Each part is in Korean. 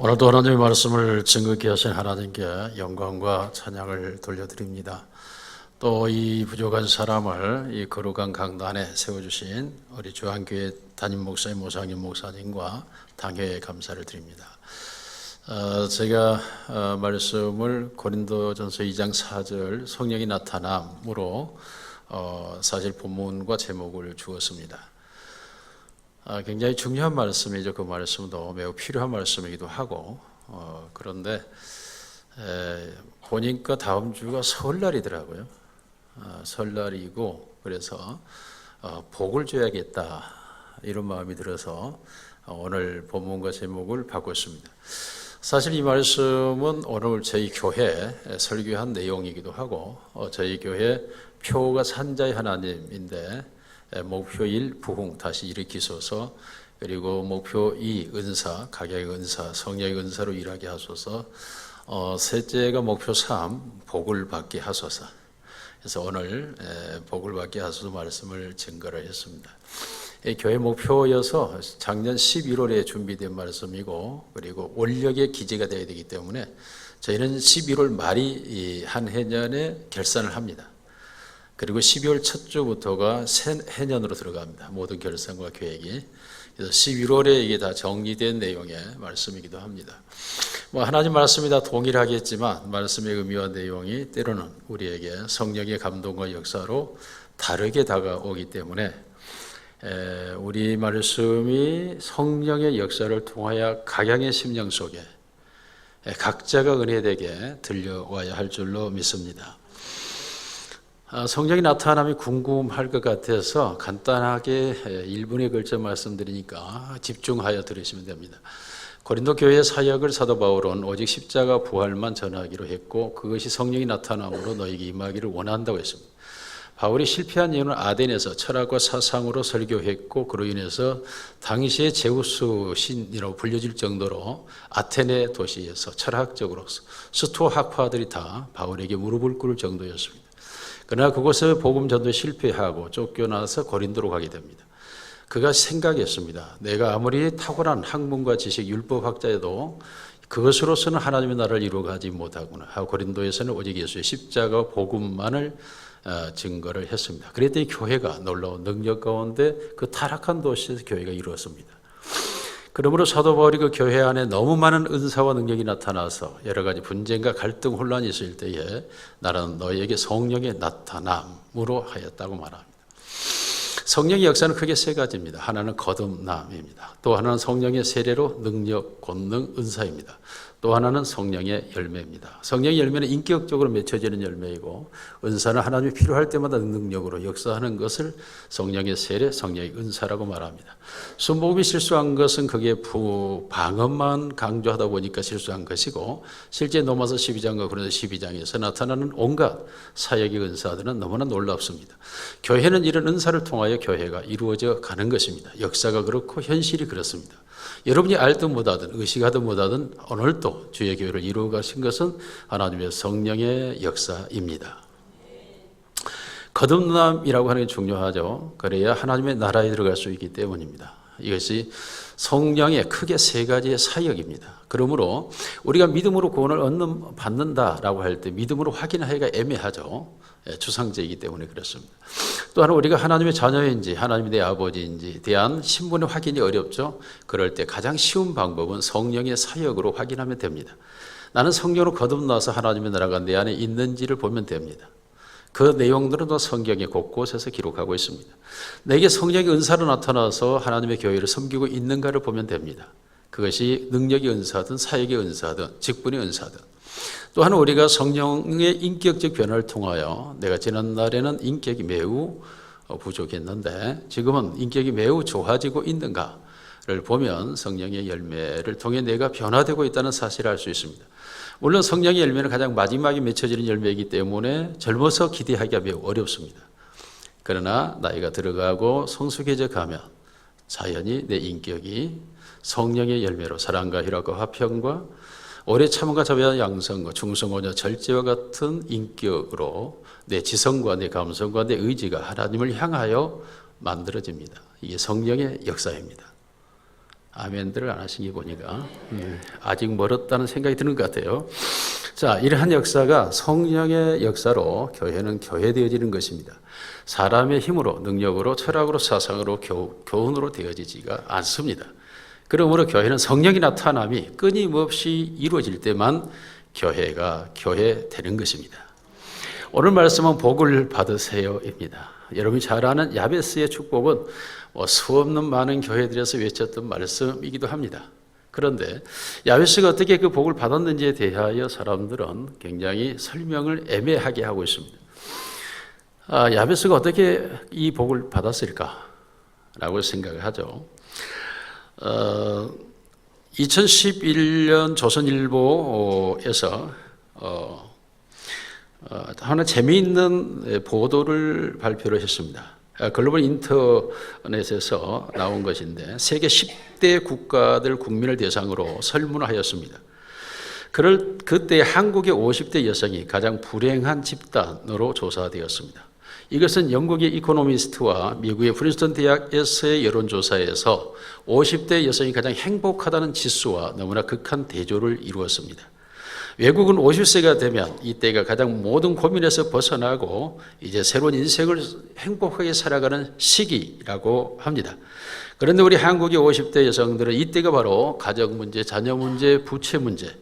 오늘도 하나님의 말씀을 증거케 하신 하나님께 영광과 찬양을 돌려드립니다. 또 이 부족한 사람을 이 거룩한 강단에 세워주신 우리 주한교회 담임 목사님, 모상님 목사님과 당회에 감사를 드립니다. 제가 말씀을 고린도전서 2장 4절 성령이 나타남으로 사실 본문과 제목을 주었습니다. 굉장히 중요한 말씀이죠. 그 말씀도 매우 필요한 말씀이기도 하고 그런데 보니까 다음 주가 설날이더라고요. 설날이고 그래서 복을 줘야겠다 이런 마음이 들어서 오늘 본문과 제목을 바꿨습니다. 사실 이 말씀은 오늘 저희 교회 설교한 내용이기도 하고 저희 교회 표가 산자의 하나님인데 목표 1 부흥 다시 일으키소서, 그리고 목표 2 은사 각양의 은사 성령의 은사로 일하게 하소서, 셋째가 목표 3 복을 받게 하소서. 그래서 오늘 복을 받게 하소서 말씀을 증거를 했습니다. 교회 목표여서 작년 11월에 준비된 말씀이고 그리고 원력의 기제가 되어야 되기 때문에 저희는 11월 말이 한 해년에 결산을 합니다. 그리고 12월 첫 주부터가 새 해년으로 들어갑니다. 모든 결산과 계획이. 그래서 11월에 이게 다 정리된 내용의 말씀이기도 합니다. 하나님 말씀이 다 동일하겠지만 말씀의 의미와 내용이 때로는 우리에게 성령의 감동과 역사로 다르게 다가오기 때문에 우리 말씀이 성령의 역사를 통하여 각양의 심령 속에 각자가 은혜되게 들려와야 할 줄로 믿습니다. 성령이 나타남이 궁금할 것 같아서 간단하게 1분에 걸쳐 말씀드리니까 집중하여 들으시면 됩니다. 고린도 교회 사역을 사도 바울은 오직 십자가 부활만 전하기로 했고 그것이 성령이 나타남으로 너에게 임하기를 원한다고 했습니다. 바울이 실패한 이유는 아덴에서 철학과 사상으로 설교했고 그로 인해서 당시의 제우스 신이라고 불려질 정도로 아테네 도시에서 철학적으로 스토아 학파들이 다 바울에게 무릎을 꿇을 정도였습니다. 그러나 그곳에 복음 전도에 실패하고 쫓겨나서 고린도로 가게 됩니다. 그가 생각했습니다. 내가 아무리 탁월한 학문과 지식, 율법학자여도 그것으로서는 하나님의 나라를 이루어가지 못하구나 하고 고린도에서는 오직 예수의 십자가 복음만을 증거를 했습니다. 그랬더니 교회가 놀라운 능력 가운데 그 타락한 도시에서 교회가 이루어졌습니다. 그러므로 사도 바울이 그 교회 안에 너무 많은 은사와 능력이 나타나서 여러 가지 분쟁과 갈등, 혼란이 있을 때에 나는 너희에게 성령의 나타남으로 하였다고 말합니다. 성령의 역사는 크게 세 가지입니다. 하나는 거듭남입니다. 또 하나는 성령의 세례로 능력, 권능, 은사입니다. 또 하나는 성령의 열매입니다. 성령의 열매는 인격적으로 맺혀지는 열매이고 은사는 하나님이 필요할 때마다 능력으로 역사하는 것을 성령의 세례, 성령의 은사라고 말합니다. 순복음이 실수한 것은 그게 방언만 강조하다 보니까 실수한 것이고 실제 로마서 12장과 고린도 12장에서 나타나는 온갖 사역의 은사들은 너무나 놀랍습니다. 교회는 이런 은사를 통하여 교회가 이루어져 가는 것입니다. 역사가 그렇고 현실이 그렇습니다. 여러분이 알든 못하든 의식하든 못하든 오늘도 주의 교회를 이루어 가신 것은 하나님의 성령의 역사입니다. 거듭남이라고 하는 게 중요하죠. 그래야 하나님의 나라에 들어갈 수 있기 때문입니다. 이것이 성령의 크게 세 가지의 사역입니다. 그러므로 우리가 믿음으로 구원을 받는다라고 할 때 믿음으로 확인하기가 애매하죠. 추상제이기 때문에 그렇습니다. 또한 우리가 하나님의 자녀인지 하나님이 내 아버지인지 대한 신분의 확인이 어렵죠. 그럴 때 가장 쉬운 방법은 성령의 사역으로 확인하면 됩니다. 나는 성령으로 거듭나서 하나님의 나라가 내 안에 있는지를 보면 됩니다. 그 내용들은 또 성경에 곳곳에서 기록하고 있습니다. 내게 성령의 은사로 나타나서 하나님의 교회를 섬기고 있는가를 보면 됩니다. 그것이 능력의 은사든 사역의 은사든 직분의 은사든. 또한 우리가 성령의 인격적 변화를 통하여 내가 지난날에는 인격이 매우 부족했는데 지금은 인격이 매우 좋아지고 있는가를 보면 성령의 열매를 통해 내가 변화되고 있다는 사실을 알 수 있습니다. 물론 성령의 열매는 가장 마지막에 맺혀지는 열매이기 때문에 젊어서 기대하기가 매우 어렵습니다. 그러나 나이가 들어가고 성숙해져 가면 자연히 내 인격이 성령의 열매로 사랑과 희락과 화평과 오래 참음과 자비와 양성과 충성과 절제와 같은 인격으로 내 지성과 내 감성과 내 의지가 하나님을 향하여 만들어집니다. 이게 성령의 역사입니다. 아멘들을 안 하신 게 보니까 아직 멀었다는 생각이 드는 것 같아요. 자, 이러한 역사가 성령의 역사로 교회는 교회되어지는 것입니다. 사람의 힘으로, 능력으로, 철학으로, 사상으로, 교훈으로 되어지지가 않습니다. 그러므로 교회는 성령이 나타남이 끊임없이 이루어질 때만 교회가 교회되는 것입니다. 오늘 말씀은 복을 받으세요입니다. 여러분이 잘 아는 야베스의 축복은 수없는 많은 교회들에서 외쳤던 말씀이기도 합니다. 그런데 야베스가 어떻게 그 복을 받았는지에 대하여 사람들은 굉장히 설명을 애매하게 하고 있습니다. 야베스가 어떻게 이 복을 받았을까라고 생각을 하죠. 2011년 조선일보에서 하나 재미있는 보도를 발표를 했습니다. 글로벌 인터넷에서 나온 것인데 세계 10대 국가들 국민을 대상으로 설문하였습니다. 그때 한국의 50대 여성이 가장 불행한 집단으로 조사되었습니다. 이것은 영국의 이코노미스트와 미국의 프린스턴 대학에서의 여론조사에서 50대 여성이 가장 행복하다는 지수와 너무나 극한 대조를 이루었습니다. 외국은 50세가 되면 이때가 가장 모든 고민에서 벗어나고 이제 새로운 인생을 행복하게 살아가는 시기라고 합니다. 그런데 우리 한국의 50대 여성들은 이때가 바로 가정 문제, 자녀 문제, 부채 문제,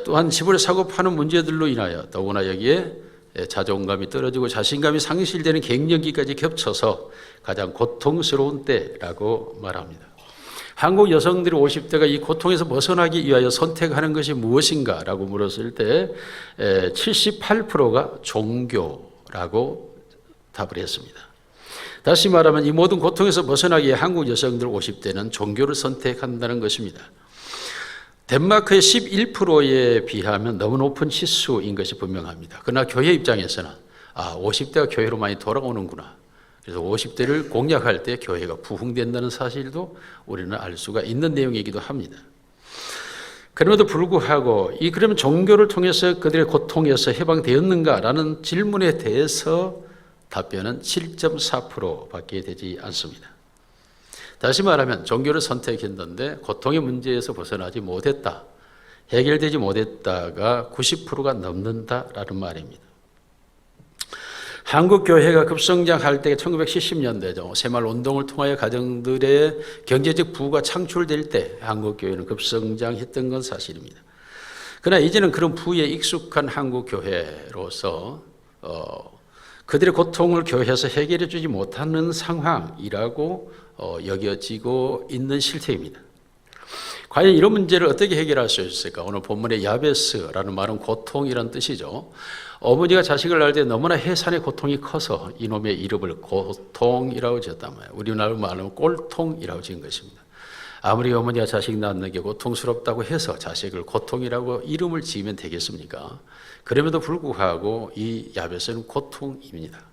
또한 집을 사고 파는 문제들로 인하여 더구나 여기에 자존감이 떨어지고 자신감이 상실되는 갱년기까지 겹쳐서 가장 고통스러운 때라고 말합니다. 한국 여성들이 50대가 이 고통에서 벗어나기 위하여 선택하는 것이 무엇인가라고 물었을 때 78%가 종교라고 답을 했습니다. 다시 말하면 이 모든 고통에서 벗어나기 위해 한국 여성들 50대는 종교를 선택한다는 것입니다. 덴마크의 11%에 비하면 너무 높은 지수인 것이 분명합니다. 그러나 교회 입장에서는 50대가 교회로 많이 돌아오는구나. 그래서 50대를 공략할 때 교회가 부흥된다는 사실도 우리는 알 수가 있는 내용이기도 합니다. 그럼에도 불구하고 그러면 종교를 통해서 그들의 고통에서 해방되었는가라는 질문에 대해서 답변은 7.4%밖에 되지 않습니다. 다시 말하면 종교를 선택했는데 고통의 문제에서 벗어나지 못했다, 해결되지 못했다가 90%가 넘는다라는 말입니다. 한국 교회가 급성장할 때 1970년대죠. 새마을 운동을 통하여 가정들의 경제적 부가 창출될 때 한국 교회는 급성장했던 건 사실입니다. 그러나 이제는 그런 부에 익숙한 한국 교회로서 그들의 고통을 교회에서 해결해 주지 못하는 상황이라고 여겨지고 있는 실태입니다. 과연 이런 문제를 어떻게 해결할 수 있을까? 오늘 본문의 야베스라는 말은 고통이란 뜻이죠. 어머니가 자식을 낳을 때 너무나 해산의 고통이 커서 이놈의 이름을 고통이라고 지었단 말이에요. 우리나라로 말하면 꼴통이라고 지은 것입니다. 아무리 어머니가 자식 낳는 게 고통스럽다고 해서 자식을 고통이라고 이름을 지으면 되겠습니까? 그럼에도 불구하고 이 야베스는 고통입니다.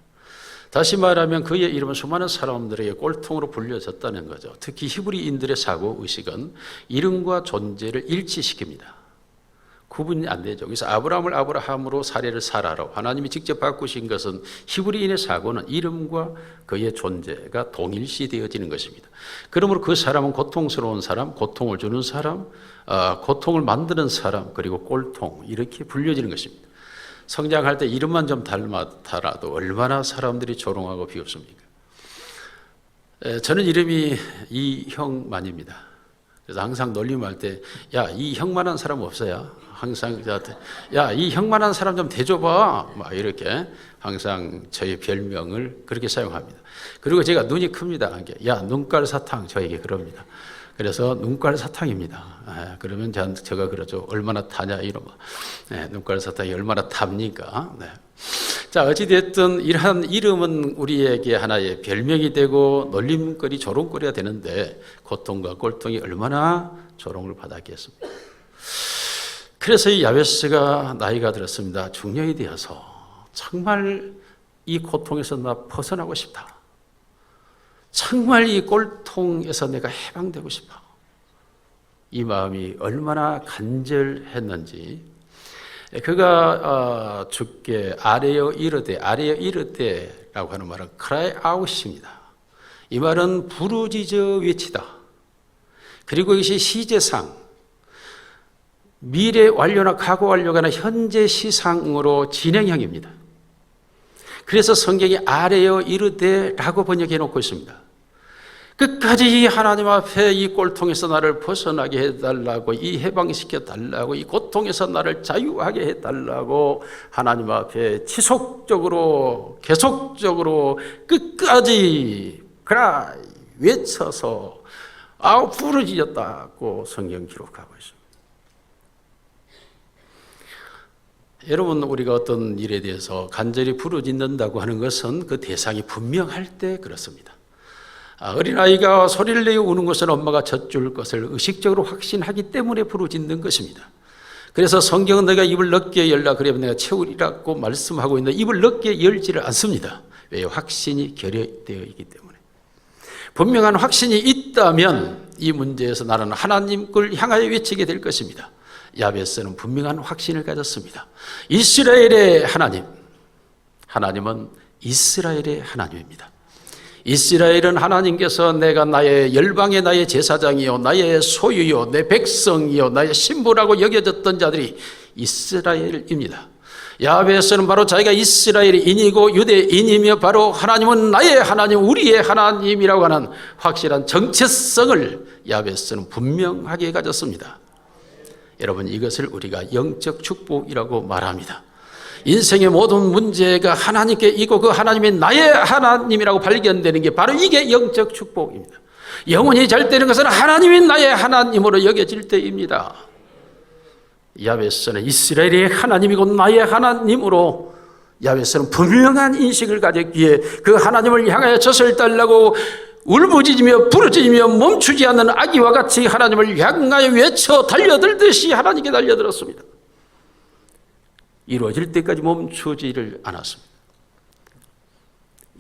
다시 말하면 그의 이름은 수많은 사람들에게 꼴통으로 불려졌다는 거죠. 특히 히브리인들의 사고의식은 이름과 존재를 일치시킵니다. 구분이 안 되죠. 그래서 아브라함을 아브라함으로 사례를 사라로 하나님이 직접 바꾸신 것은 히브리인의 사고는 이름과 그의 존재가 동일시 되어지는 것입니다. 그러므로 그 사람은 고통스러운 사람, 고통을 주는 사람, 고통을 만드는 사람, 그리고 꼴통 이렇게 불려지는 것입니다. 성장할 때 이름만 좀 닮았더라도 얼마나 사람들이 조롱하고 비웃습니까? 저는 이름이 이형만입니다. 그래서 항상 놀림할 때, 야, 이 형만한 사람 없어요? 항상 저한테, 야, 이 형만한 사람 좀 대줘봐. 막 이렇게 항상 저의 별명을 그렇게 사용합니다. 그리고 제가 눈이 큽니다. 야, 눈깔 사탕 저에게 그럽니다. 그래서 눈깔 사탕입니다. 그러면 제가 그러죠. 얼마나 타냐 이러면. 눈깔 사탕이 얼마나 탑니까? 네. 자, 어찌됐든 이러한 이름은 우리에게 하나의 별명이 되고 놀림거리, 조롱거리가 되는데 고통과 꼴통이 얼마나 조롱을 받았겠습니까? 그래서 이 야베스가 나이가 들었습니다. 중년이 되어서 정말 이 고통에서 나 벗어나고 싶다. 정말 이 꼴통에서 내가 해방되고 싶어. 이 마음이 얼마나 간절했는지 그가 주께 아뢰어 이르되라고 하는 말은 cry out입니다. 이 말은 부르짖어 외치다. 그리고 이것이 시제상, 미래 완료나 과거 완료가 아니라 현재 시상으로 진행형입니다. 그래서 성경이 아래여 이르되 라고 번역해 놓고 있습니다. 끝까지 이 하나님 앞에 이 꼴통에서 나를 벗어나게 해달라고, 이 해방시켜 달라고, 이 고통에서 나를 자유하게 해달라고 하나님 앞에 지속적으로 계속적으로 끝까지 cry 외쳐서 부르짖었다고 성경 기록하고 있습니다. 여러분, 우리가 어떤 일에 대해서 간절히 부르짖는다고 하는 것은 그 대상이 분명할 때 그렇습니다. 어린아이가 소리를 내어 우는 것은 엄마가 젖줄 것을 의식적으로 확신하기 때문에 부르짖는 것입니다. 그래서 성경은 내가 입을 넓게 열라 그러면 내가 채우리라고 말씀하고 있는데 입을 넓게 열지를 않습니다. 왜요? 확신이 결여되어 있기 때문에. 분명한 확신이 있다면 이 문제에서 나는 하나님을 향하여 외치게 될 것입니다. 야베스는 분명한 확신을 가졌습니다. 이스라엘의 하나님, 하나님은 이스라엘의 하나님입니다. 이스라엘은 하나님께서 내가 나의 열방의 나의 제사장이요 나의 소유요 내 백성이요 나의 신부라고 여겨졌던 자들이 이스라엘입니다. 야베스는 바로 자기가 이스라엘인이고 유대인이며 바로 하나님은 나의 하나님, 우리의 하나님이라고 하는 확실한 정체성을 야베스는 분명하게 가졌습니다. 여러분, 이것을 우리가 영적 축복이라고 말합니다. 인생의 모든 문제가 하나님께 있고 그 하나님이 나의 하나님이라고 발견되는 게 바로 이게 영적 축복입니다. 영혼이 잘 되는 것은 하나님이 나의 하나님으로 여겨질 때입니다. 야베스는 이스라엘의 하나님이고 나의 하나님으로 야베스는 분명한 인식을 가졌기에 그 하나님을 향하여 젖을 달라고 울부짖으며 부르짖으며 멈추지 않는 아기와 같이 하나님을 향하여 외쳐 달려들듯이 하나님께 달려들었습니다. 이루어질 때까지 멈추지를 않았습니다.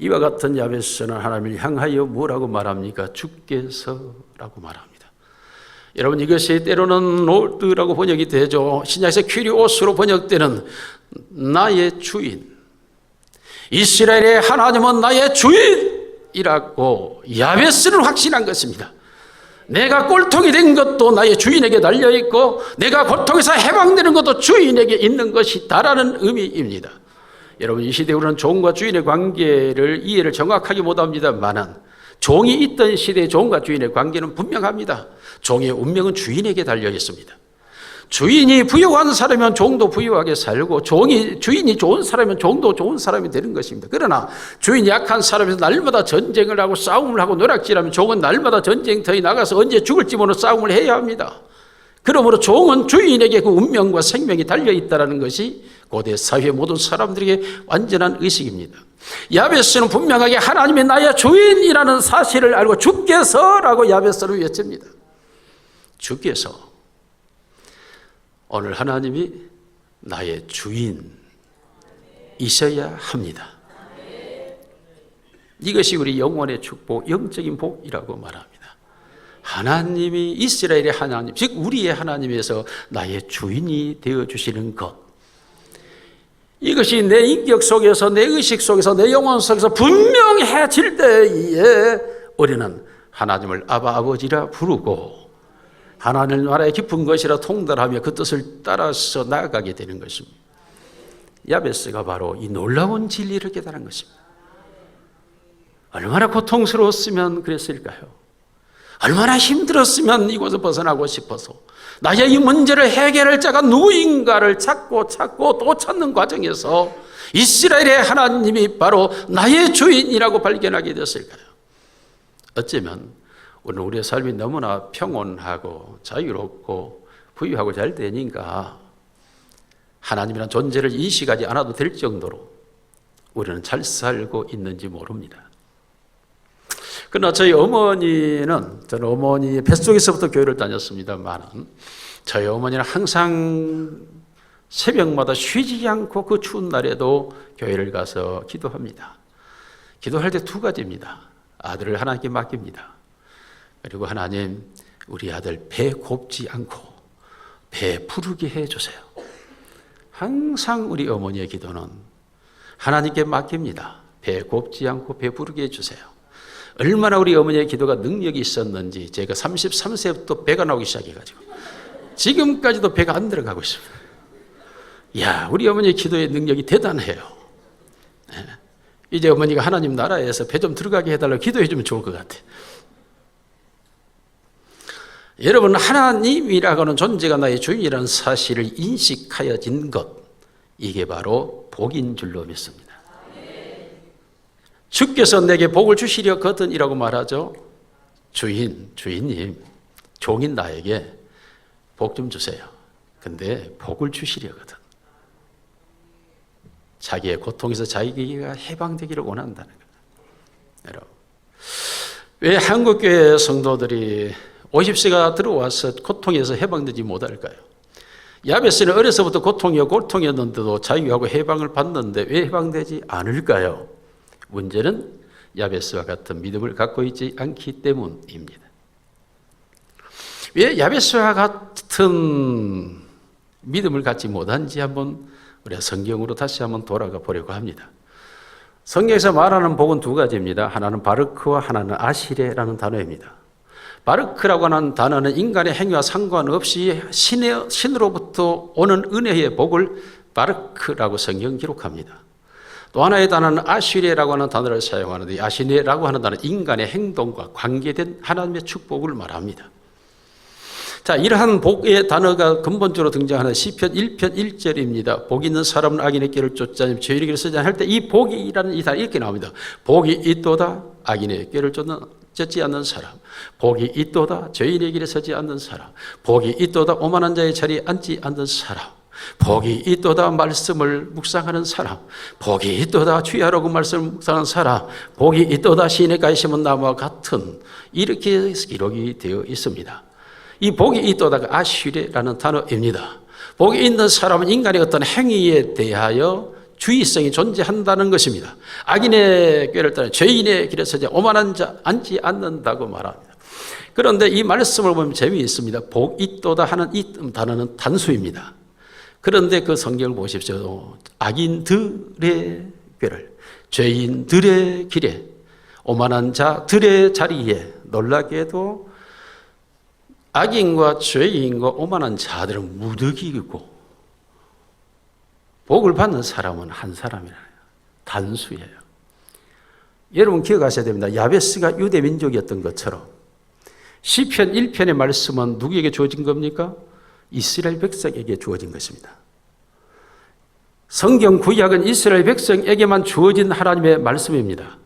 이와 같은 야베스는 하나님을 향하여 뭐라고 말합니까? 주께서라고 말합니다. 여러분, 이것이 때로는 롤드라고 번역이 되죠. 신약에서 큐리오스로 번역되는 나의 주인, 이스라엘의 하나님은 나의 주인이라고 야베스는 확신한 것입니다. 내가 꼴통이 된 것도 나의 주인에게 달려있고 내가 고통에서 해방되는 것도 주인에게 있는 것이다라는 의미입니다. 여러분, 이 시대에 우리는 종과 주인의 관계를 이해를 정확하게 못합니다만은 종이 있던 시대의 종과 주인의 관계는 분명합니다. 종의 운명은 주인에게 달려있습니다. 주인이 부유한 사람이면 종도 부유하게 살고 주인이 좋은 사람이면 종도 좋은 사람이 되는 것입니다. 그러나 주인이 약한 사람에서 날마다 전쟁을 하고 싸움을 하고 노략질하면 종은 날마다 전쟁터에 나가서 언제 죽을지 모르는 싸움을 해야 합니다. 그러므로 종은 주인에게 그 운명과 생명이 달려있다는 것이 고대 사회 모든 사람들에게 완전한 의식입니다. 야베스는 분명하게 하나님이 나의 주인이라는 사실을 알고 주께서라고 야베스를 외칩니다. 주께서. 오늘 하나님이 나의 주인이셔야 합니다. 이것이 우리 영혼의 축복, 영적인 복이라고 말합니다. 하나님이 이스라엘의 하나님, 즉 우리의 하나님에서 나의 주인이 되어주시는 것, 이것이 내 인격 속에서, 내 의식 속에서, 내 영혼 속에서 분명해질 때에 우리는 하나님을 아바 아버지라 부르고 하나님 나라의 깊은 것이라 통달하며 그 뜻을 따라서 나아가게 되는 것입니다. 야베스가 바로 이 놀라운 진리를 깨달은 것입니다. 얼마나 고통스러웠으면 그랬을까요? 얼마나 힘들었으면 이곳을 벗어나고 싶어서 나의 이 문제를 해결할 자가 누구인가를 찾고 또 찾는 과정에서 이스라엘의 하나님이 바로 나의 주인이라고 발견하게 되었을까요? 어쩌면 오늘 우리의 삶이 너무나 평온하고 자유롭고 부유하고 잘 되니까 하나님이라는 존재를 인식하지 않아도 될 정도로 우리는 잘 살고 있는지 모릅니다. 그러나 저희 어머니는, 저는 어머니의 뱃속에서부터 교회를 다녔습니다만 저희 어머니는 항상 새벽마다 쉬지 않고 그 추운 날에도 교회를 가서 기도합니다. 기도할 때 두 가지입니다. 아들을 하나님께 맡깁니다. 그리고 하나님, 우리 아들 배 곱지 않고 배 부르게 해주세요. 항상 우리 어머니의 기도는 하나님께 맡깁니다. 배 곱지 않고 배 부르게 해주세요. 얼마나 우리 어머니의 기도가 능력이 있었는지 제가 33세부터 배가 나오기 시작해가지고 지금까지도 배가 안 들어가고 있습니다. 이야, 우리 어머니의 기도의 능력이 대단해요. 이제 어머니가 하나님 나라에서 배 좀 들어가게 해달라고 기도해 주면 좋을 것 같아요. 여러분, 하나님이라고는 존재가 나의 주인이라는 사실을 인식하여진 것, 이게 바로 복인 줄로 믿습니다. 주께서 내게 복을 주시려거든이라고 말하죠. 주인님, 종인 나에게 복 좀 주세요. 근데 복을 주시려거든. 자기의 고통에서 자기가 해방되기를 원한다는 거예요. 여러분, 왜 한국교회 성도들이 50세가 들어와서 고통에서 해방되지 못할까요? 야베스는 어려서부터 고통이었는데도 자유하고 해방을 받는데 왜 해방되지 않을까요? 문제는 야베스와 같은 믿음을 갖고 있지 않기 때문입니다. 왜 야베스와 같은 믿음을 갖지 못한지 한번 우리가 성경으로 다시 한번 돌아가 보려고 합니다. 성경에서 말하는 복은 두 가지입니다. 하나는 바르크와 하나는 아시레라는 단어입니다. 바르크라고 하는 단어는 인간의 행위와 상관없이 신으로부터 오는 은혜의 복을 바르크라고 성경 기록합니다. 또 하나의 단어는 아시레라고 하는 단어를 사용하는데, 아시레라고 하는 단어는 인간의 행동과 관계된 하나님의 축복을 말합니다. 자, 이러한 복의 단어가 근본적으로 등장하는 시편 1편 1절입니다. 복 있는 사람은 악인의 길을 쫓지 않으며 죄인의 길을 쓰지 않을 때 이 복이라는 이 단어 이렇게 나옵니다. 복이 있도다, 악인의 길을 쫓지 않는 사람. 복이 있도다, 죄인의 길에 서지 않는 사람. 복이 있도다, 오만한 자의 자리에 앉지 않는 사람. 복이 있도다, 말씀을 묵상하는 사람. 복이 있도다, 주야라고 말씀을 묵상하는 사람. 복이 있도다, 시냇가에 심은 나무와 같은, 이렇게 기록이 되어 있습니다. 이 복이 있도다가 아시레라는 단어입니다. 복이 있는 사람은 인간의 어떤 행위에 대하여 주의성이 존재한다는 것입니다. 악인의 꾀를 따라 죄인의 길에 서지 오만한 자 앉지 않는다고 말합니다. 그런데 이 말씀을 보면 재미있습니다. 복 있도다 하는 이 단어는 단수입니다. 그런데 그 성경을 보십시오. 악인들의 꾀를, 죄인들의 길에, 오만한 자들의 자리에, 놀랍게도 악인과 죄인과 오만한 자들은 무득이고 복을 받는 사람은 한 사람이라요. 단수예요. 여러분 기억하셔야 됩니다. 야베스가 유대 민족이었던 것처럼 시편 1편의 말씀은 누구에게 주어진 겁니까? 이스라엘 백성에게 주어진 것입니다. 성경 구약은 이스라엘 백성에게만 주어진 하나님의 말씀입니다.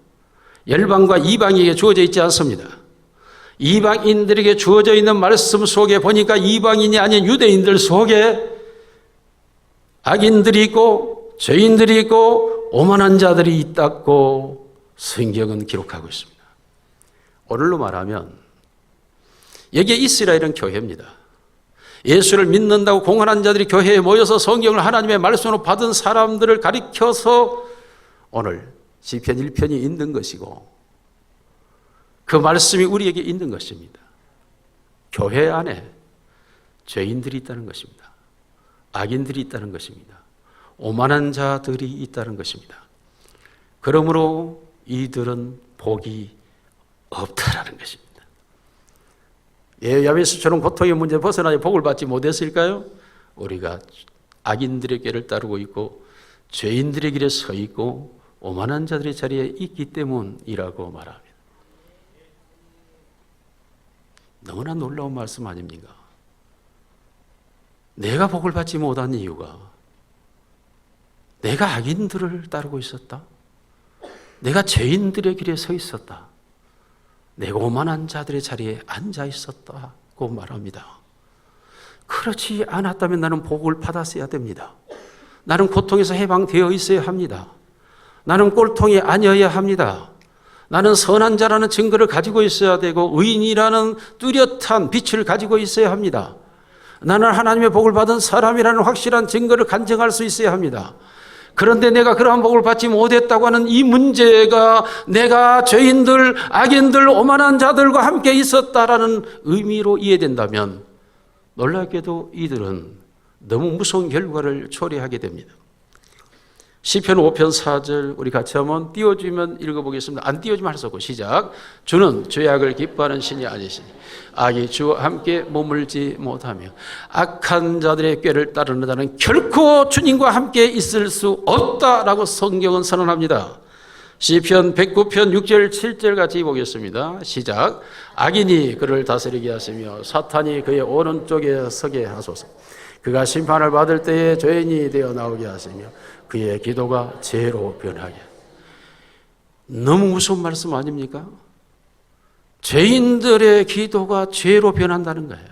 열방과 이방에게 주어져 있지 않습니다. 이방인들에게 주어져 있는 말씀 속에 보니까 이방인이 아닌 유대인들 속에 악인들이 있고 죄인들이 있고 오만한 자들이 있다고 성경은 기록하고 있습니다. 오늘로 말하면 여기에 이스라엘은 교회입니다. 예수를 믿는다고 공언한 자들이 교회에 모여서 성경을 하나님의 말씀으로 받은 사람들을 가리켜서 오늘 시편 1편이 있는 것이고 그 말씀이 우리에게 있는 것입니다. 교회 안에 죄인들이 있다는 것입니다. 악인들이 있다는 것입니다. 오만한 자들이 있다는 것입니다. 그러므로 이들은 복이 없다라는 것입니다. 야베스처럼 고통의 문제 벗어나야 복을 받지 못했을까요? 우리가 악인들의 길을 따르고 있고 죄인들의 길에 서 있고 오만한 자들의 자리에 있기 때문이라고 말합니다. 너무나 놀라운 말씀 아닙니까? 내가 복을 받지 못한 이유가 내가 악인들을 따르고 있었다. 내가 죄인들의 길에 서 있었다. 내가 오만한 자들의 자리에 앉아 있었다고 말합니다. 그렇지 않았다면 나는 복을 받았어야 됩니다. 나는 고통에서 해방되어 있어야 합니다. 나는 꼴통이 아니어야 합니다. 나는 선한 자라는 증거를 가지고 있어야 되고 의인이라는 뚜렷한 빛을 가지고 있어야 합니다. 나는 하나님의 복을 받은 사람이라는 확실한 증거를 간증할 수 있어야 합니다. 그런데 내가 그러한 복을 받지 못했다고 하는 이 문제가 내가 죄인들, 악인들, 오만한 자들과 함께 있었다라는 의미로 이해된다면 놀랍게도 이들은 너무 무서운 결과를 초래하게 됩니다. 시편 5편 4절 우리 같이 한번 띄워주면 읽어보겠습니다. 안 띄워주면 할 수 없고 시작. 주는 죄악을 기뻐하는 신이 아니시니 악이 주와 함께 머물지 못하며 악한 자들의 꾀를 따르는 자는 결코 주님과 함께 있을 수 없다라고 성경은 선언합니다. 시편 109편 6절 7절 같이 보겠습니다. 시작. 악인이 그를 다스리게 하시며 사탄이 그의 오른쪽에 서게 하소서. 그가 심판을 받을 때에 죄인이 되어 나오게 하시며 그의 기도가 죄로 변하게. 너무 무서운 말씀 아닙니까? 죄인들의 기도가 죄로 변한다는 거예요.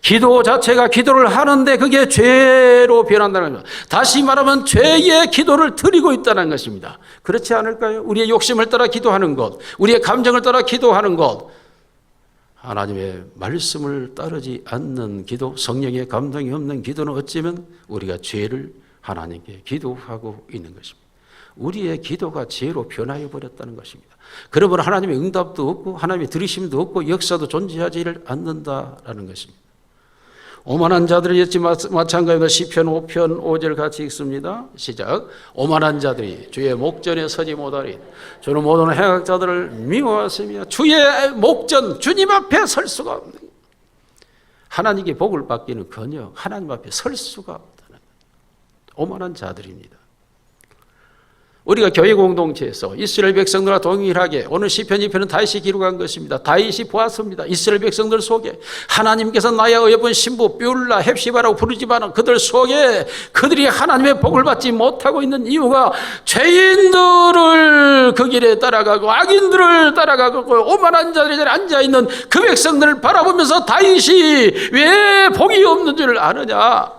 기도 자체가 기도를 하는데 그게 죄로 변한다는 거예요. 다시 말하면 죄의 기도를 드리고 있다는 것입니다. 그렇지 않을까요? 우리의 욕심을 따라 기도하는 것, 우리의 감정을 따라 기도하는 것, 하나님의 말씀을 따르지 않는 기도, 성령의 감동이 없는 기도는 어쩌면 우리가 죄를 하나님께 기도하고 있는 것입니다. 우리의 기도가 죄로 변하여 버렸다는 것입니다. 그러므로 하나님의 응답도 없고 하나님의 들으심도 없고 역사도 존재하지 않는다라는 것입니다. 오만한 자들이 있지 마찬가지로 시편 5편 5절 같이 읽습니다. 시작. 오만한 자들이 주의 목전에 서지 못하리. 주는 모든 행악자들을 미워하시며 주의 목전, 주님 앞에 설 수가 없는, 하나님께 복을 받기는커녕 하나님 앞에 설 수가 없다는 오만한 자들입니다. 우리가 교회 공동체에서 이스라엘 백성들과 동일하게 오늘 시편 2편은 다윗이 기록한 것입니다. 다윗이 보았습니다. 이스라엘 백성들 속에 하나님께서 나의 어여쁜 신부 뷸라 헵시바라고 부르지만 그들 속에 그들이 하나님의 복을 받지 못하고 있는 이유가 죄인들을 그 길에 따라가고 악인들을 따라가고 오만한 자들이 앉아있는 그 백성들을 바라보면서 다윗이 왜 복이 없는 줄 아느냐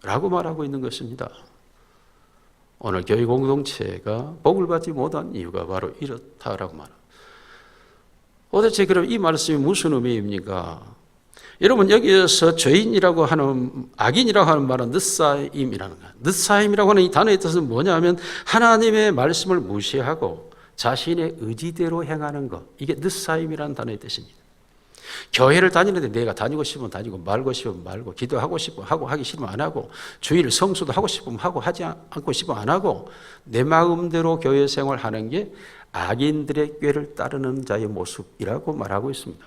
라고 말하고 있는 것입니다. 오늘 교회 공동체가 복을 받지 못한 이유가 바로 이렇다라고 말합니다. 도대체 그럼 이 말씀이 무슨 의미입니까? 여러분 여기에서 죄인이라고 하는, 악인이라고 하는 말은 느사임이라는 거예요. 느사임이라고 하는 이 단어의 뜻은 뭐냐면 하나님의 말씀을 무시하고 자신의 의지대로 행하는 것, 이게 느사임이라는 단어의 뜻입니다. 교회를 다니는데 내가 다니고 싶으면 다니고 말고 싶으면 말고 기도하고 싶으면 하고 하기 싫으면 안 하고 주일 성수도 하고 싶으면 하고 하지 않고 싶으면 안 하고 내 마음대로 교회 생활하는 게 악인들의 꾀를 따르는 자의 모습이라고 말하고 있습니다.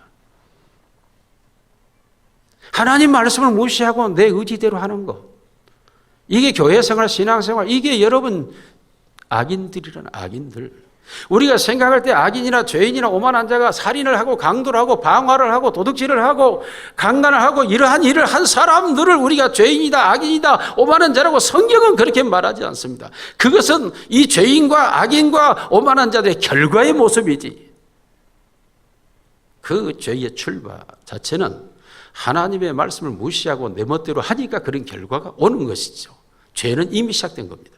하나님 말씀을 무시하고 내 의지대로 하는 것, 이게 교회 생활, 신앙 생활, 이게 여러분 악인들이라는 악인들. 우리가 생각할 때 악인이나 죄인이나 오만한 자가 살인을 하고 강도를 하고 방화를 하고 도둑질을 하고 강간을 하고 이러한 일을 한 사람들을 우리가 죄인이다 악인이다 오만한 자라고 성경은 그렇게 말하지 않습니다. 그것은 이 죄인과 악인과 오만한 자들의 결과의 모습이지, 그 죄의 출발 자체는 하나님의 말씀을 무시하고 내 멋대로 하니까 그런 결과가 오는 것이죠. 죄는 이미 시작된 겁니다.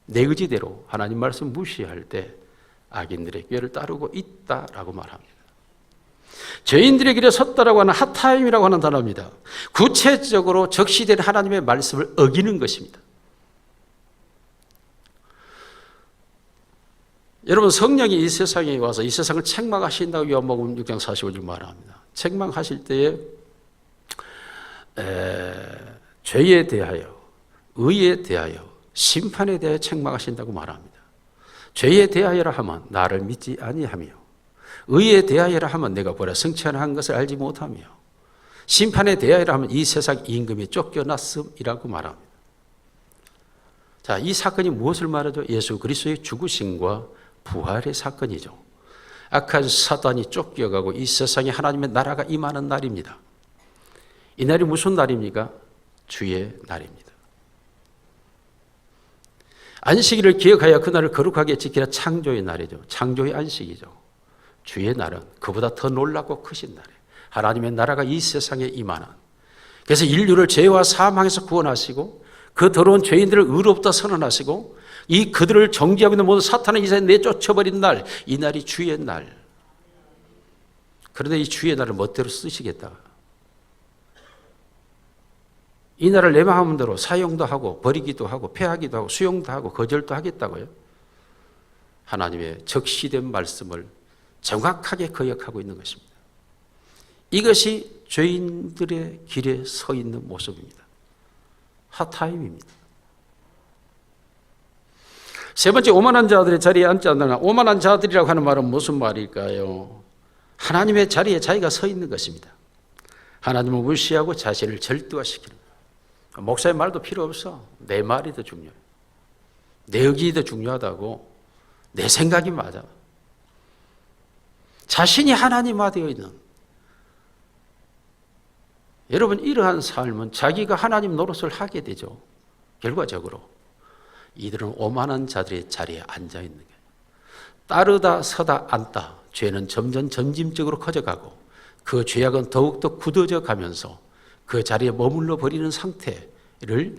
내 의지대로 하나님 말씀 무시할 때 악인들의 꾀를 따르고 있다라고 말합니다. 죄인들의 길에 섰다라고 하는 핫타임이라고 하는 단어입니다. 구체적으로 적시된 하나님의 말씀을 어기는 것입니다. 여러분 성령이 이 세상에 와서 이 세상을 책망하신다고 요한복음 6장 45절 말합니다. 책망하실 때에 죄에 대하여, 의에 대하여, 심판에 대해 책망하신다고 말합니다. 죄에 대하여라 하면 나를 믿지 아니하며, 의에 대하여라 하면 내가 보라 성취한 것을 알지 못하며, 심판에 대하여라 하면 이 세상 임금이 쫓겨났음이라고 말합니다. 자, 이 사건이 무엇을 말하죠? 예수 그리스도의 죽으심과 부활의 사건이죠. 악한 사단이 쫓겨가고 이 세상에 하나님의 나라가 임하는 날입니다. 이 날이 무슨 날입니까? 주의 날입니다. 안식일을 기억하여 그날을 거룩하게 지키라 창조의 날이죠. 창조의 안식이죠. 주의 날은 그보다 더 놀랍고 크신 날이에요. 하나님의 나라가 이 세상에 임하는, 그래서 인류를 죄와 사망에서 구원하시고 그 더러운 죄인들을 의롭다 선언하시고 이 그들을 정죄하고 있는 모든 사탄을 이제 내쫓아버린 날, 이 날이 주의 날. 그런데 이 주의 날을 멋대로 쓰시겠다, 이 날을 내 마음대로 사용도 하고 버리기도 하고 폐하기도 하고 수용도 하고 거절도 하겠다고요? 하나님의 적시된 말씀을 정확하게 거역하고 있는 것입니다. 이것이 죄인들의 길에 서 있는 모습입니다. 핫타임입니다. 세 번째, 오만한 자들의 자리에 앉지 않는다. 오만한 자들이라고 하는 말은 무슨 말일까요? 하나님의 자리에 자기가 서 있는 것입니다. 하나님을 무시하고 자신을 절대화시키는 거예요. 목사의 말도 필요 없어. 내 말이 더 중요해. 내 의견이 더 중요하다고. 내 생각이 맞아. 자신이 하나님화 되어 있는, 여러분, 이러한 삶은 자기가 하나님 노릇을 하게 되죠. 결과적으로 이들은 오만한 자들의 자리에 앉아 있는 거예요. 따르다 서다 앉다, 죄는 점점 점진적으로 커져가고 그 죄악은 더욱더 굳어져 가면서 그 자리에 머물러 버리는 상태를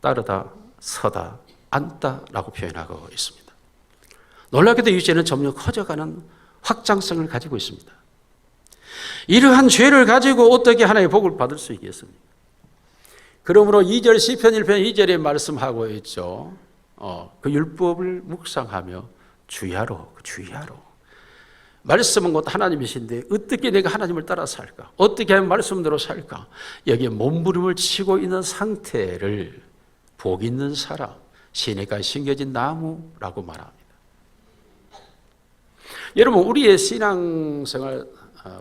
따르다 서다 앉다라고 표현하고 있습니다. 놀랍게도 이 죄는 점점 커져가는 확장성을 가지고 있습니다. 이러한 죄를 가지고 어떻게 하나님의 복을 받을 수 있겠습니까? 그러므로 2절 시편 1편 2절에 말씀하고 있죠. 그 율법을 묵상하며 주야로. 말씀은 곧 하나님이신데 어떻게 내가 하나님을 따라 살까? 어떻게 하면 말씀대로 살까? 여기에 몸부림을 치고 있는 상태를 복 있는 사람, 시내가 심겨진 나무라고 말합니다. 여러분, 우리의 신앙생활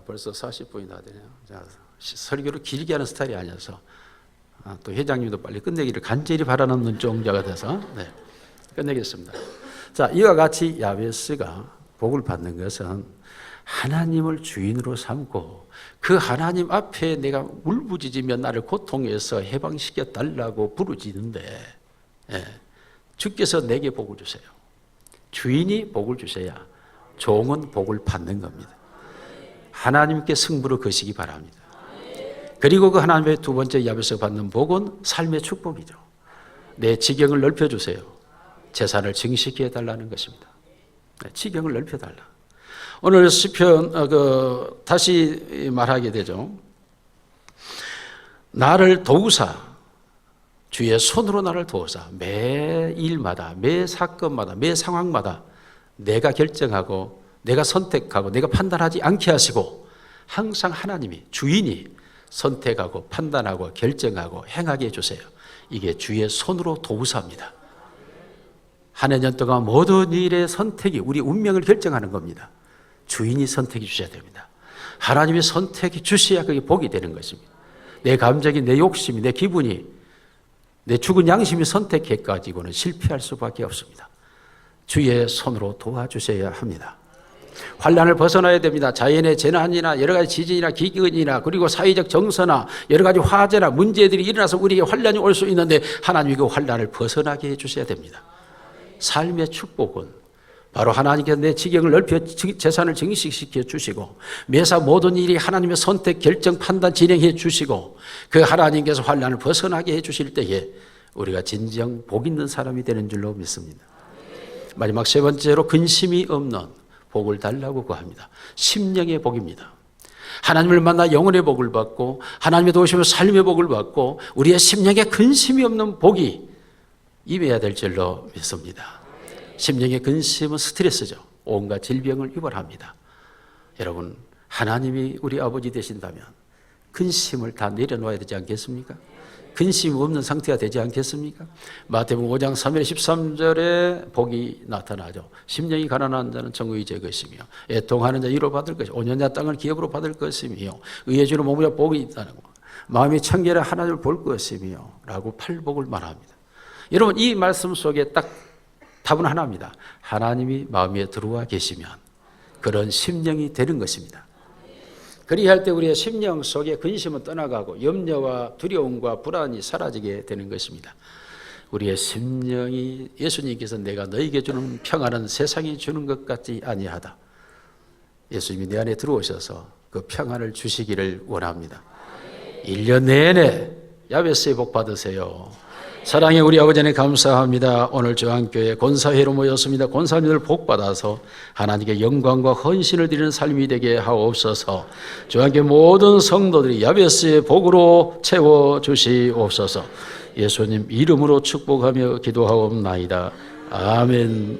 벌써 40분이나 되네요. 설교를 길게 하는 스타일이 아니어서 또 회장님도 빨리 끝내기를 간절히 바라는 눈동자가 돼서 끝내겠습니다. 자, 이와 같이 야베스가 복을 받는 것은 하나님을 주인으로 삼고 그 하나님 앞에 내가 울부짖으며 나를 고통에서 해방시켜 달라고 부르짖는데 주께서 내게 복을 주세요. 주인이 복을 주셔야 종은 복을 받는 겁니다. 하나님께 승부를 거시기 바랍니다. 그리고 그 하나님의 두 번째 야베스가 받는 복은 삶의 축복이죠. 내 지경을 넓혀주세요. 재산을 증식해 해달라는 것입니다. 지경을 넓혀달라. 오늘 시편 다시 말하게 되죠. 나를 도우사, 주의 손으로 나를 도우사. 매 일마다, 매 사건마다, 매 상황마다 내가 결정하고 내가 선택하고 내가 판단하지 않게 하시고 항상 하나님이, 주인이 선택하고 판단하고 결정하고 행하게 해주세요. 이게 주의 손으로 도우사입니다. 한 해년 동안 모든 일의 선택이 우리 운명을 결정하는 겁니다. 주인이 선택해 주셔야 됩니다. 하나님이 선택해 주셔야 그게 복이 되는 것입니다. 내 감정이, 내 욕심이, 내 기분이, 내 죽은 양심이 선택해가지고는 실패할 수밖에 없습니다. 주의 손으로 도와주셔야 합니다. 환난을 벗어나야 됩니다. 자연의 재난이나 여러 가지 지진이나 기근이나 그리고 사회적 정서나 여러 가지 화재나 문제들이 일어나서 우리에게 환난이 올 수 있는데 하나님이 그 환난을 벗어나게 해주셔야 됩니다. 삶의 축복은 바로 하나님께서 내 지경을 넓혀 재산을 증식시켜 주시고 매사 모든 일이 하나님의 선택, 결정, 판단 진행해 주시고 그 하나님께서 환난을 벗어나게 해 주실 때에 우리가 진정 복 있는 사람이 되는 줄로 믿습니다. 마지막 세 번째로 근심이 없는 복을 달라고 구합니다. 심령의 복입니다. 하나님을 만나 영혼의 복을 받고 하나님의 도우심으로 삶의 복을 받고 우리의 심령에 근심이 없는 복이 임해야 될 줄로 믿습니다. 심령의 근심은 스트레스죠. 온갖 질병을 유발합니다. 여러분, 하나님이 우리 아버지 되신다면 근심을 다 내려놓아야 되지 않겠습니까? 근심 없는 상태가 되지 않겠습니까? 마태복음 5장 3절 13절에 복이 나타나죠. 심령이 가난한 자는 천국이 제 것이며 애통하는 자 위로 받을 것이며 온전한 땅을 기업으로 받을 것이며 의의 주로 머무려 복이 있다는 것. 마음이 청결해 하나님을 볼 것이며 라고 팔복을 말합니다. 여러분, 이 말씀 속에 딱 답은 하나입니다. 하나님이 마음에 들어와 계시면 그런 심령이 되는 것입니다. 그리할 때 우리의 심령 속에 근심은 떠나가고 염려와 두려움과 불안이 사라지게 되는 것입니다. 우리의 심령이 예수님께서 내가 너에게 주는 평안은 세상이 주는 것 같지 아니하다. 예수님이 내 안에 들어오셔서 그 평안을 주시기를 원합니다. 1년 내내 야베스의 복 받으세요. 사랑의 우리 아버지 하나님 감사합니다. 오늘 저항교회 권사회로 모였습니다. 권사님들 복 받아서 하나님께 영광과 헌신을 드리는 삶이 되게 하옵소서. 저항교회 모든 성도들이 야베스의 복으로 채워 주시옵소서. 예수님 이름으로 축복하며 기도하옵나이다. 아멘.